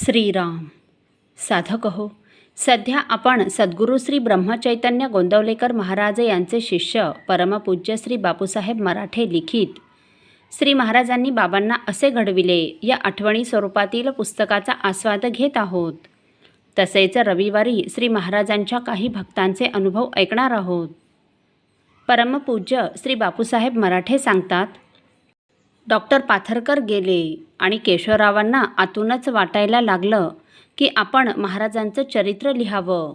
श्रीराम. साधक हो, सध्या आपण सद्गुरू श्री ब्रह्मचैतन्य गोंदवलेकर महाराज यांचे शिष्य परमपूज्य श्री बापूसाहेब मराठे लिखित श्री महाराजांनी बाबांना असे घडविले या आठवणी स्वरूपातील पुस्तकाचा आस्वाद घेत आहोत. तसेच रविवारी श्री महाराजांच्या काही भक्तांचे अनुभव ऐकणार आहोत. परमपूज्य श्री बापूसाहेब मराठे सांगतात, डॉक्टर पाथरकर गेले आणि केशवरावांना आतूनच वाटायला लागलं की आपण महाराजांचं चरित्र लिहावं.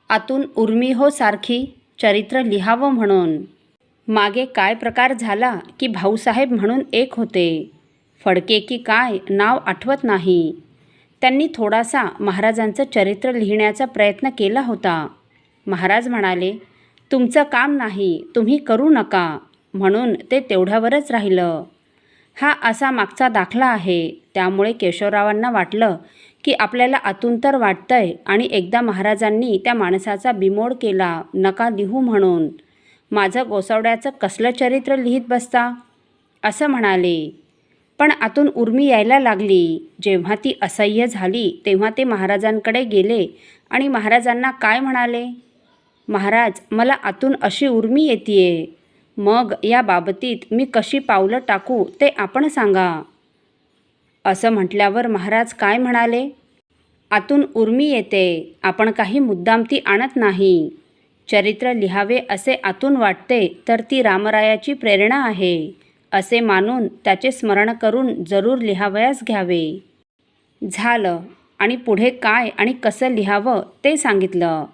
आतून उर्मी हो सारखी चरित्र लिहावं म्हणून. मागे काय प्रकार झाला की भाऊसाहेब म्हणून एक होते, फडके की काय नाव आठवत नाही. त्यांनी थोडासा महाराजांचं चरित्र लिहिण्याचा प्रयत्न केला होता. महाराज म्हणाले, तुमचं काम नाही, तुम्ही करू नका, म्हणून ते तेवढ्यावरच राहिलं. हा असा मागचा दाखला आहे. त्यामुळे केशवरावांना वाटलं की आपल्याला आतून तर वाटतंय आणि एकदा महाराजांनी त्या माणसाचा बिमोड केला, नका लिहू म्हणून. माझं गोसावड्याचं कसलं चरित्र लिहित बसता, असं म्हणाले. पण आतून उर्मी यायला लागली. जेव्हा ती असह्य झाली तेव्हा ते महाराजांकडे गेले आणि महाराजांना काय म्हणाले, महाराज मला आतून अशी उर्मी येतीये, मग या बाबतीत मी कशी पावलं टाकू ते आपण सांगा. असं म्हटल्यावर महाराज काय म्हणाले, आतून उर्मी येते, आपण काही मुद्दाम ती आणत नाही. चरित्र लिहावे असे आतून वाटते तर ती रामरायाची प्रेरणा आहे असे मानून त्याचे स्मरण करून जरूर लिहावयास घ्यावे. झालं आणि पुढे काय आणि कसं लिहावं ते सांगितलं.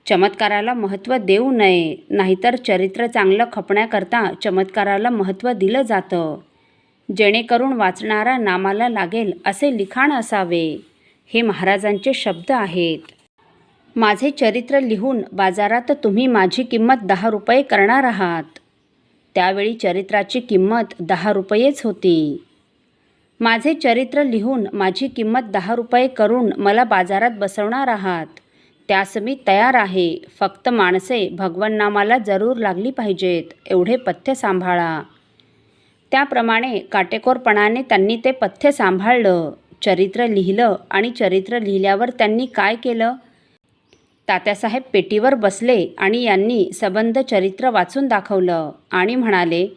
चमत्काराला महत्त्व देऊ नये, नाहीतर चरित्र चांगलं खपण्याकरता चमत्काराला महत्त्व दिलं जातं. जेणेकरून वाचणारा नामाला लागेल असे लिखाण असावे. हे महाराजांचे शब्द आहेत. माझे चरित्र लिहून बाजारात तुम्ही माझी किंमत 10 रुपये करणार आहात. त्यावेळी चरित्राची किंमत 10 रुपयेच होती. माझे चरित्र लिहून माझी किंमत 10 रुपये करून मला बाजारात बसवणार आहात. त्यास मी तयार आहे. फक्त माणसे भगवन नामाला जरूर लागली पाहिजेत, एवढे पथ्य सांभाळा. त्याप्रमाणे काटेकोरपणाने त्यांनी ते पथ्य सांभाळलं. चरित्र लिहिलं आणि चरित्र लिहिल्यावर त्यांनी काय केलं, तात्यासाहेब पेटीवर बसले आणि यांनी सबंध चरित्र वाचून दाखवलं आणि म्हणाले,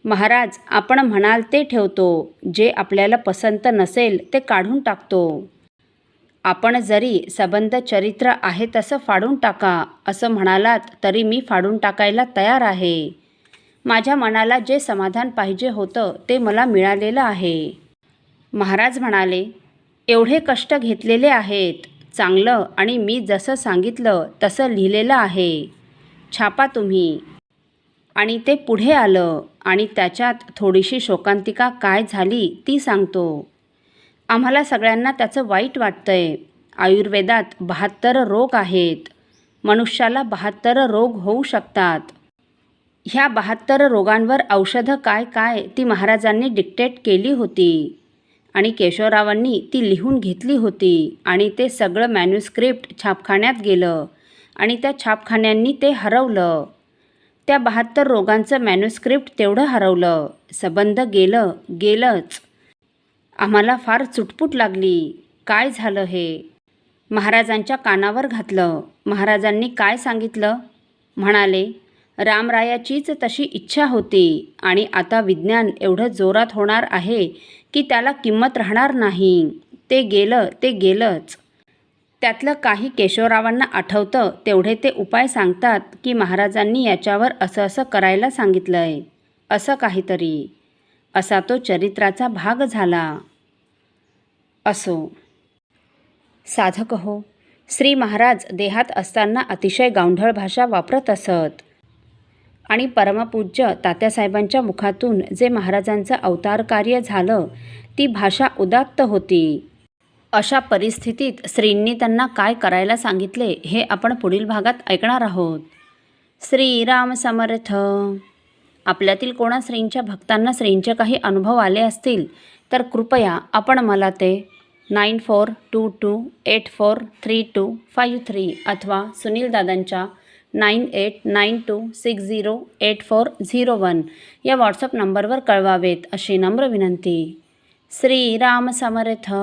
महाराज आपण म्हणाल ते ठेवतो, जे आपल्याला पसंत नसेल ते काढून टाकतो. आपण जरी सबंध चरित्र आहे तसं फाडून टाका असं म्हणालात तरी मी फाडून टाकायला तयार आहे. माझ्या मनाला जे समाधान पाहिजे होतं ते मला मिळालेलं आहे. महाराज म्हणाले, एवढे कष्ट घेतलेले आहेत, चांगलं आणि मी जसं सांगितलं तसं लिहिलेलं आहे, छापा तुम्ही. आणि ते पुढे आलं आणि त्याच्यात थोडीशी शोकांतिका काय झाली ती सांगतो. आम्हाला सगळ्यांना त्याचं वाईट वाटतंय. आयुर्वेदात 72 रोग आहेत. मनुष्याला 72 रोग होऊ शकतात. ह्या 72 रोगांवर औषधं काय काय ती महाराजांनी डिक्टेट केली होती आणि केशवरावांनी ती लिहून घेतली होती आणि ते सगळं मॅन्युस्क्रिप्ट छापखान्यात गेलं आणि त्या छापखान्यांनी ते हरवलं. त्या 72 रोगांचं मॅन्युस्क्रिप्ट तेवढं हरवलं. सबंध गेलंच. आम्हाला फार चुटपुट लागली. काय झालं हे महाराजांच्या कानावर घातलं. महाराजांनी काय सांगितलं, म्हणाले, रामरायाचीच तशी इच्छा होती आणि आता विज्ञान एवढं जोरात होणार आहे की त्याला किंमत राहणार नाही. ते गेलंच. त्यातलं काही केशवरावांना आठवतं तेवढे ते उपाय सांगतात की महाराजांनी याच्यावर असं करायला सांगितलंय, असं काहीतरी. असा तो चरित्राचा भाग झाला. असो. साधक हो, श्री महाराज देहात असताना अतिशय गावंढळ भाषा वापरत असत आणि परमपूज्य तात्यासाहेबांच्या मुखातून जे महाराजांचं अवतार कार्य झालं ती भाषा उदात्त होती. अशा परिस्थितीत श्रींनी त्यांना काय करायला सांगितले हे आपण पुढील भागात ऐकणार आहोत. श्रीराम समर्थ. आपल्यातील कोणा श्रींच्या भक्तांना श्रींचे काही अनुभव आले असतील तर कृपया आपण मला ते 9422843253 अथवा सुनील दादांच्या 9892608401 या व्हॉट्सअप नंबरवर कळवावेत अशी नम्र विनंती. श्रीराम समर्थ.